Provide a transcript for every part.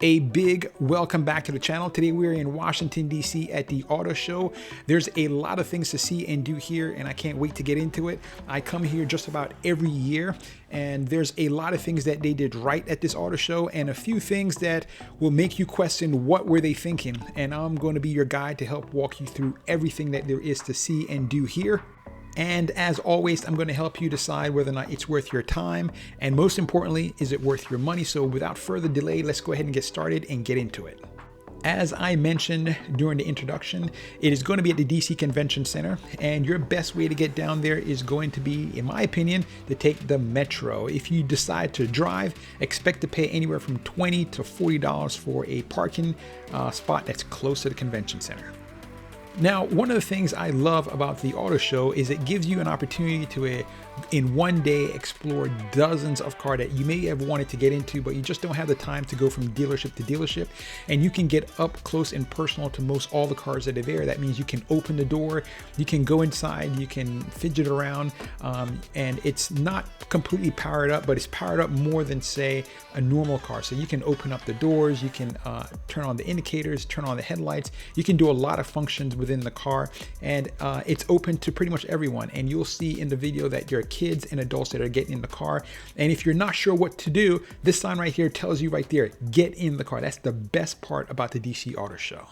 A big welcome back to the channel. Today we're in Washington, D.C. at the auto show. There's a lot of things to see and do here, and I can't wait to get into it. I come here just about every year, and there's a lot of things that they did right at this auto show and a few things that will make you question what were they thinking. And I'm going to be your guide to help walk you through everything that there is to see and do here. And as always, I'm going to help you decide whether or not it's worth your time. And most importantly, is it worth your money? So without further delay, let's go ahead and get started and get into it. As I mentioned during the introduction, it is going to be at the DC Convention Center, and your best way to get down there is going to be, in my opinion, to take the Metro. If you decide to drive, expect to pay anywhere from $20 to $40 for a parking spot that's close to the convention center. Now, one of the things I love about the auto show is it gives you an opportunity to, in one day, explore dozens of cars that you may have wanted to get into, but you just don't have the time to go from dealership to dealership. And you can get up close and personal to most all the cars that are there. That means you can open the door, you can go inside, you can fidget around, and it's not completely powered up, but it's powered up more than, say, a normal car. So you can open up the doors, you can turn on the indicators, turn on the headlights. You can do a lot of functions within the car, and it's open to pretty much everyone. And you'll see in the video that there are kids and adults that are getting in the car. And if you're not sure what to do, this sign right here tells you right there, get in the car. That's the best part about the DC Auto Show.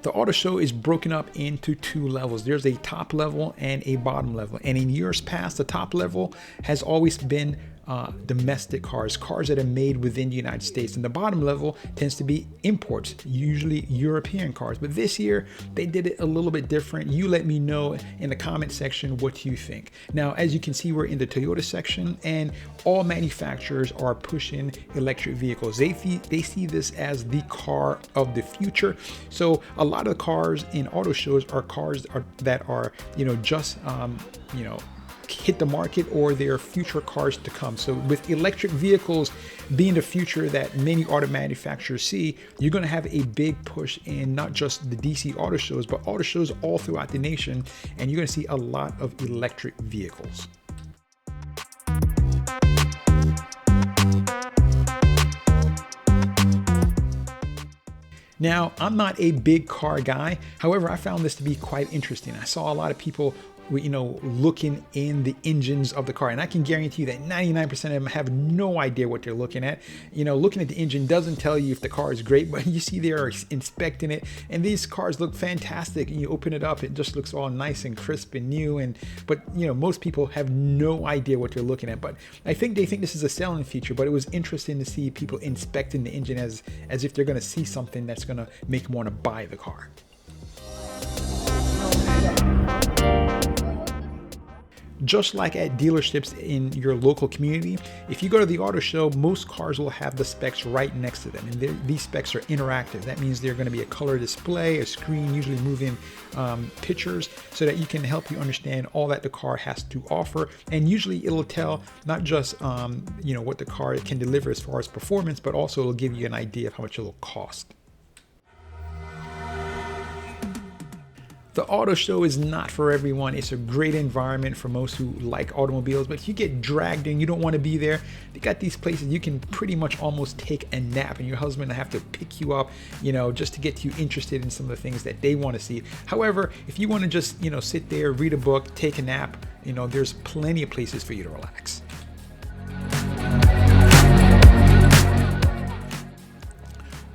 The auto show is broken up into two levels. There's a top level and a bottom level. And in years past, the top level has always been domestic cars that are made within the United States. And the bottom level tends to be imports, usually European cars. But this year, they did it a little bit different. You let me know in the comment section what you think. Now, as you can see, we're in the Toyota section, and all manufacturers are pushing electric vehicles. They see this as the car of the future. So a lot of the cars in auto shows are cars that are, just, hit the market, or their future cars to come. So with electric vehicles being the future that many auto manufacturers see, you're going to have a big push in not just the DC auto shows, but auto shows all throughout the nation, and you're going to see a lot of electric vehicles. Now, I'm not a big car guy. However, I found this to be quite interesting. I saw a lot of people looking in the engines of the car, and I can guarantee you that 99% of them have no idea what they're looking at. Looking at the engine doesn't tell you if the car is great, but you see they're inspecting it, and these cars look fantastic. And you open it up, it just looks all nice and crisp and new. But most people have no idea what they're looking at. But I think they think this is a selling feature. But it was interesting to see people inspecting the engine as if they're going to see something that's going to make them want to buy the car. Just like at dealerships in your local community, if you go to the auto show, most cars will have the specs right next to them. And these specs are interactive. That means they're going to be a color display, a screen, usually moving pictures, so that you can help you understand all that the car has to offer. And usually it'll tell not just what the car can deliver as far as performance, but also it'll give you an idea of how much it'll cost. The auto show is not for everyone. It's a great environment for most who like automobiles, but if you get dragged in, you don't want to be there. They got these places you can pretty much almost take a nap, and your husband will have to pick you up, just to get you interested in some of the things that they want to see. However, if you want to just, sit there, read a book, take a nap, there's plenty of places for you to relax.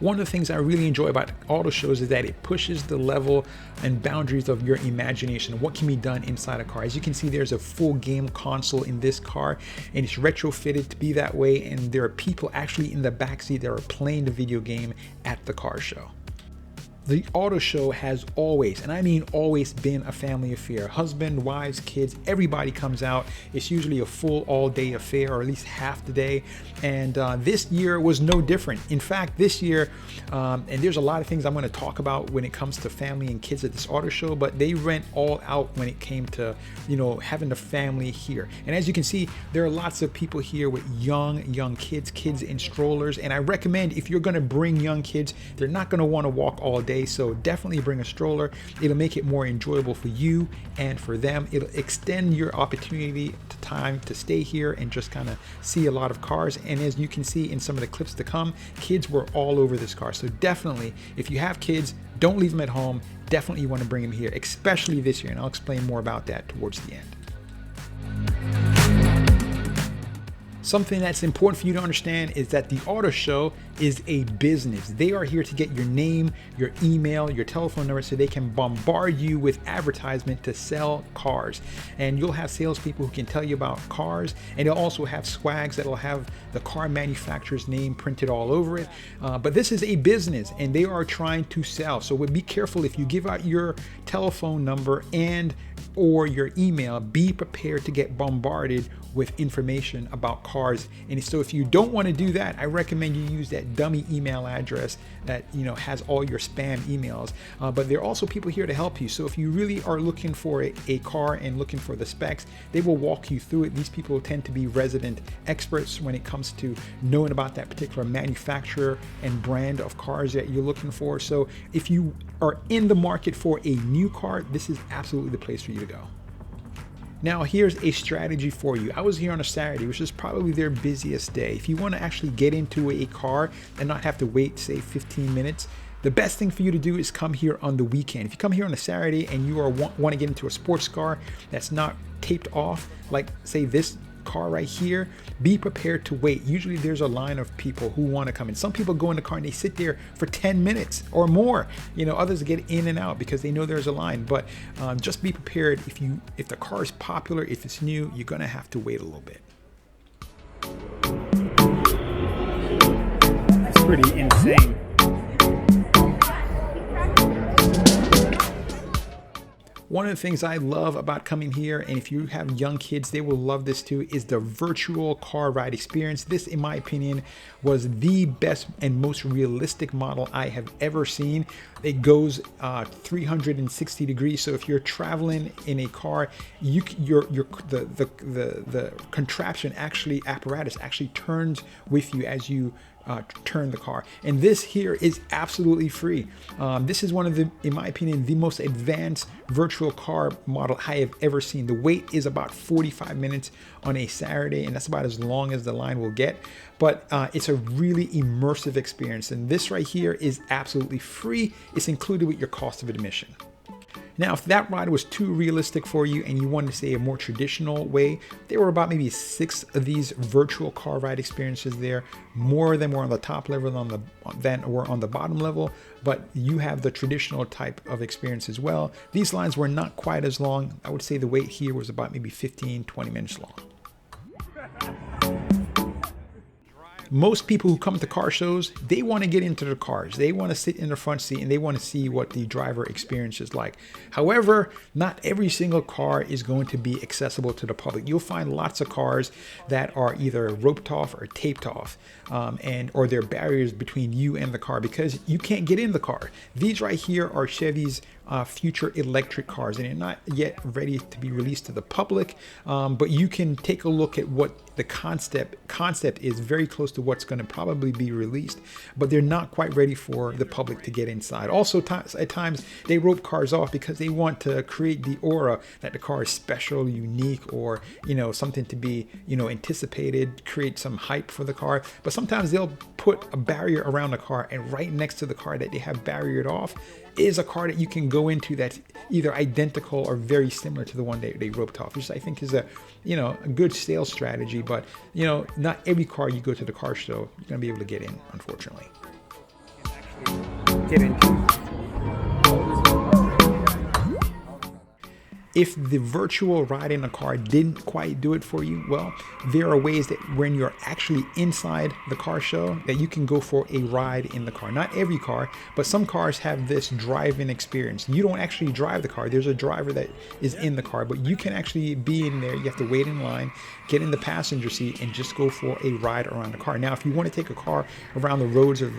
One of the things I really enjoy about auto shows is that it pushes the level and boundaries of your imagination, what can be done inside a car. As you can see, there's a full game console in this car, and it's retrofitted to be that way, and there are people actually in the backseat that are playing the video game at the car show. The auto show has always, and I mean always, been a family affair. Husband, wives, kids, everybody comes out. It's usually a full all-day affair, or at least half the day. And this year was no different. In fact, this year, and there's a lot of things I'm going to talk about when it comes to family and kids at this auto show, but they went all out when it came to, having the family here. And as you can see, there are lots of people here with young kids in strollers. And I recommend, if you're going to bring young kids, they're not going to want to walk all day. day. So definitely bring a stroller. It'll make it more enjoyable for you and for them. It'll extend your opportunity to time to stay here and just kind of see a lot of cars. And as you can see in some of the clips to come, kids were all over this car. So definitely, if you have kids, don't leave them at home. Definitely you want to bring them here, especially this year. And I'll explain more about that towards the end. Something that's important for you to understand is that the auto show is a business. They are here to get your name, your email, your telephone number so they can bombard you with advertisement to sell cars. And you'll have salespeople who can tell you about cars, and they'll also have swags that'll have the car manufacturer's name printed all over it. But this is a business and they are trying to sell. So be careful if you give out your telephone number and or your email. Be prepared to get bombarded with information about cars. And so if you don't want to do that, I recommend you use that dummy email address that has all your spam emails. But there are also people here to help you. So if you really are looking for a car and looking for the specs, they will walk you through it. These people tend to be resident experts when it comes to knowing about that particular manufacturer and brand of cars that you're looking for. So if you are in the market for a new car, this is absolutely the place for you to go. Now here's a strategy for you. I was here on a Saturday, which is probably their busiest day. If you want to actually get into a car and not have to wait, say 15 minutes, the best thing for you to do is come here on the weekend. If you come here on a Saturday and you want to get into a sports car that's not taped off, like say this car right here, be prepared to wait. Usually there's a line of people who want to come in. Some people go in the car and they sit there for 10 minutes or more. Others get in and out because they know there's a line. But just be prepared. If the car is popular, if it's new, you're gonna have to wait a little bit. That's pretty insane. One of the things I love about coming here, and if you have young kids, they will love this too, is the virtual car ride experience. This, in my opinion, was the best and most realistic model I have ever seen. It goes 360 degrees. So if you're traveling in a car, the contraption apparatus actually turns with you as you turn the car. And this here is absolutely free. This is one of the, in my opinion, the most advanced virtual car model I have ever seen. The wait is about 45 minutes on a Saturday, and that's about as long as the line will get. But it's a really immersive experience. And this right here is absolutely free. It's included with your cost of admission. Now, if that ride was too realistic for you and you wanted to say a more traditional way, there were about maybe 6 of these virtual car ride experiences there. More of them were on the top level than were on the bottom level, but you have the traditional type of experience as well. These lines were not quite as long. I would say the wait here was about maybe 15-20 minutes long. Most people who come to car shows, they want to get into the cars. They want to sit in the front seat and they want to see what the driver experience is like. However, not every single car is going to be accessible to the public. You'll find lots of cars that are either roped off or taped off, or there are barriers between you and the car because you can't get in the car. These right here are Chevy's future electric cars, and they're not yet ready to be released to the public, but you can take a look at what the concept is. Very close to what's going to probably be released, but they're not quite ready for the public to get inside. Also, at times they rope cars off because they want to create the aura that the car is special, unique, or something to be anticipated, create some hype for the car. But sometimes they'll put a barrier around the car, and right next to the car that they have barriered off is a car that you can go into that's either identical or very similar to the one they roped off, which I think is a good sales strategy. But not every car you go to the car show you're gonna be able to get in, unfortunately. Get into. If the virtual ride in a car didn't quite do it for you, well, there are ways that when you're actually inside the car show that you can go for a ride in the car. Not every car, but some cars have this drive-in experience. You don't actually drive the car. There's a driver that is in the car, but you can actually be in there. You have to wait in line, get in the passenger seat, and just go for a ride around the car. Now, if you want to take a car around the roads of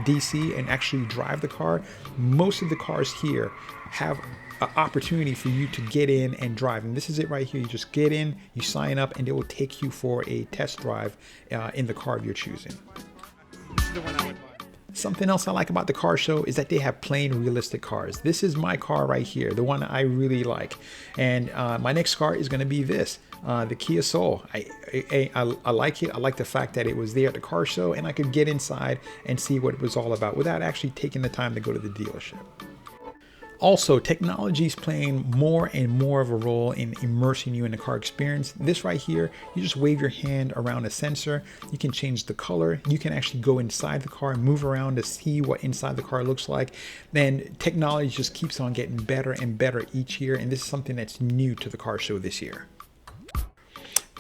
DC and actually drive the car, most of the cars here have an opportunity for you to get in and drive. And this is it right here. You just get in, you sign up, and they will take you for a test drive in the car of your choosing. Something else I like about the car show is that they have plain realistic cars. This is my car right here, the one I really like. And my next car is going to be this, the Kia Soul. I like it. I like the fact that it was there at the car show and I could get inside and see what it was all about without actually taking the time to go to the dealership. Also, technology is playing more and more of a role in immersing you in the car experience. This right here, you just wave your hand around a sensor. You can change the color. You can actually go inside the car and move around to see what inside the car looks like. Then technology just keeps on getting better and better each year. And this is something that's new to the car show this year.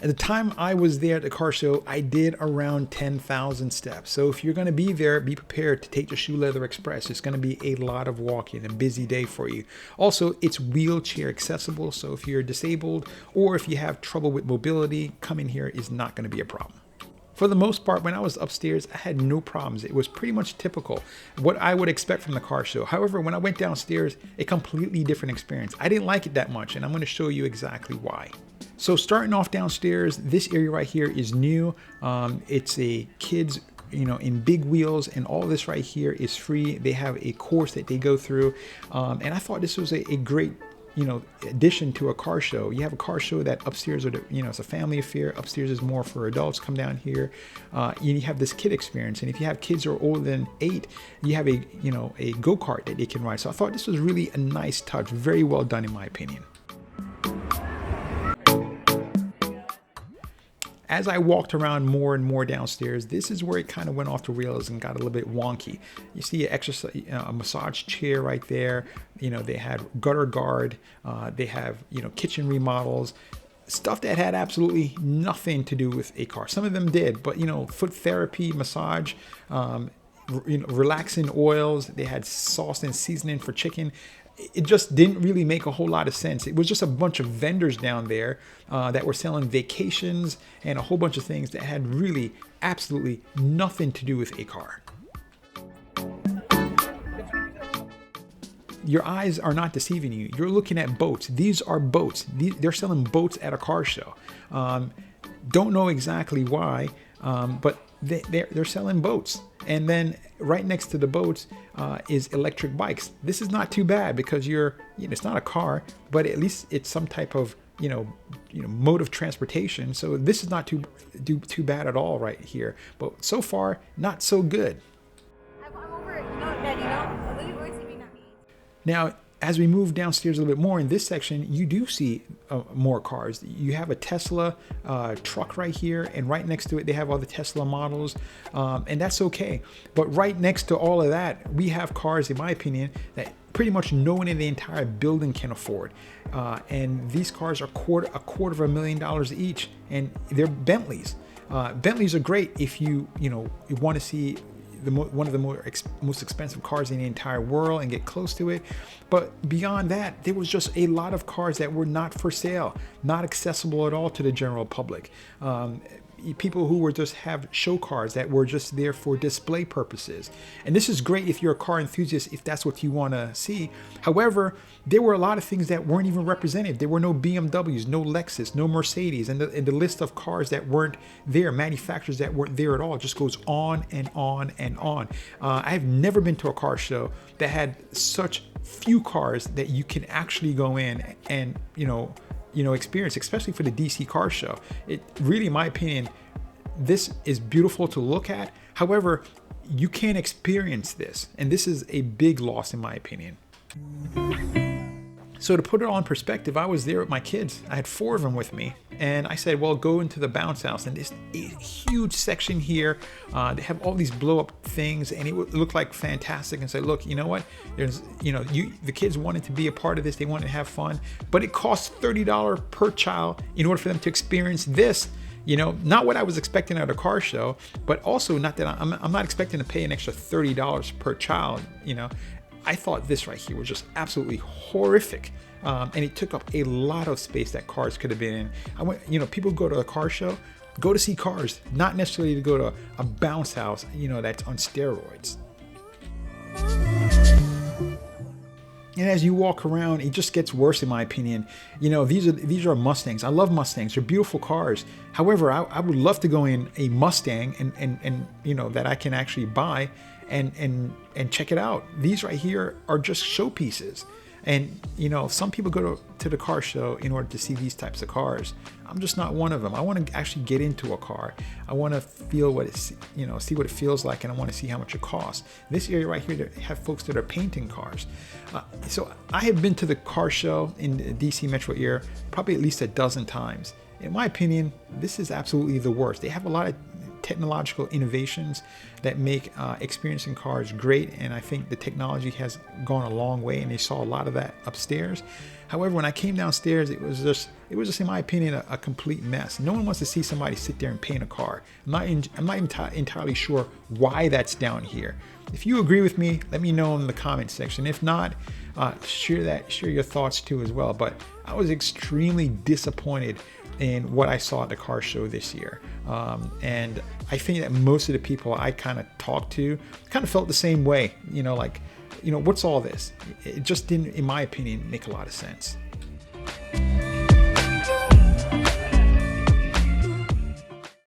At the time I was there at the car show, I did around 10,000 steps. So if you're going to be there, be prepared to take the Shoe Leather Express. It's going to be a lot of walking, a busy day for you. Also, it's wheelchair accessible. So if you're disabled or if you have trouble with mobility, coming here is not going to be a problem. For the most part, when I was upstairs, I had no problems. It was pretty much typical, what I would expect from the car show. However, when I went downstairs, a completely different experience. I didn't like it that much, and I'm going to show you exactly why. So starting off downstairs, this area right here is new. It's a kids, in big wheels, and all this right here is free. They have a course that they go through, and I thought this was a great addition to a car show. You have a car show that upstairs, it's a family affair. Upstairs is more for adults. Come down here, you have this kid experience. And if you have kids who are older than 8, you have a go-kart that they can ride. So I thought this was really a nice touch. Very well done, in my opinion. As I walked around more and more downstairs, this is where it kind of went off the rails and got a little bit wonky. You see a massage chair right there. They had gutter guard. They have, kitchen remodels, stuff that had absolutely nothing to do with a car. Some of them did, but, foot therapy, massage, relaxing oils. They had sauce and seasoning for chicken. It just didn't really make a whole lot of sense. It was just a bunch of vendors down there that were selling vacations and a whole bunch of things that had really absolutely nothing to do with a car. Your eyes are not deceiving you. You're looking at boats. These are boats. They're selling boats at a car show. Don't know exactly why, but they're selling boats. And then right next to the boats is electric bikes. This is not too bad because it's not a car, but at least it's some type of mode of transportation. So this is not too bad at all right here. But so far, not so good. I'm over it. Daddy, Now, as we move downstairs a little bit more in this section, you do see more cars. You have a Tesla truck right here, and right next to it, they have all the Tesla models, and that's okay. But right next to all of that, we have cars, in my opinion, that pretty much no one in the entire building can afford. And these cars are $250,000 each, and they're Bentleys. Bentleys are great if you want to see one of the most expensive cars in the entire world and get close to it. But beyond that, there was just a lot of cars that were not for sale, not accessible at all to the general public. People who were just have show cars that were just there for display purposes. And this is great if you're a car enthusiast, if that's what you want to see. However, there were a lot of things that weren't even represented. There were no BMWs, no Lexus, no Mercedes, and the list of cars that weren't there, manufacturers that weren't there at all, just goes on and on and on. I have never been to a car show that had such few cars that you can actually go in and experience, especially for the DC car show. It really, in my opinion, this is beautiful to look at. However, you can't experience this, and this is a big loss in my opinion. So to put it all in perspective, I was there with my kids. I had 4 of them with me, and I said, well, go into the bounce house, and there's a huge section here. They have all these blow up things, and it looked like fantastic. And said, look, you know what? There's, the kids wanted to be a part of this. They wanted to have fun, but it costs $30 per child in order for them to experience this. Not what I was expecting at a car show, but also not that I'm not expecting to pay an extra $30 per child. I thought this right here was just absolutely horrific. And it took up a lot of space that cars could have been in. I went, people go to a car show, go to see cars, not necessarily to go to a bounce house, that's on steroids. And as you walk around, it just gets worse in my opinion. These are Mustangs. I love Mustangs. They're beautiful cars. However, I would love to go in a Mustang and that I can actually buy and check it out. These right here are just showpieces. And you know, some people go to the car show in order to see these types of cars. I'm just not one of them. I want to actually get into a car. I want to feel what it's, you know, see what it feels like, and I want to see how much it costs. This area right here, they have folks that are painting cars. So I have been to the car show in the DC metro area probably at least a dozen times. In my opinion, this is absolutely the worst. They have a lot of technological innovations that make experiencing cars great, and I think the technology has gone a long way, and they saw a lot of that upstairs. However, when I came downstairs, it was just in my opinion a complete mess. No one wants to see somebody sit there and paint a car. I'm not entirely sure why that's down here. If you agree with me, let me know in the comment section. If not, share your thoughts too as well. But I was extremely disappointed in what I saw at the car show this year. And I think that most of the people I kind of talked to kind of felt the same way, you know, like, you know, what's all this? It just didn't, in my opinion, make a lot of sense.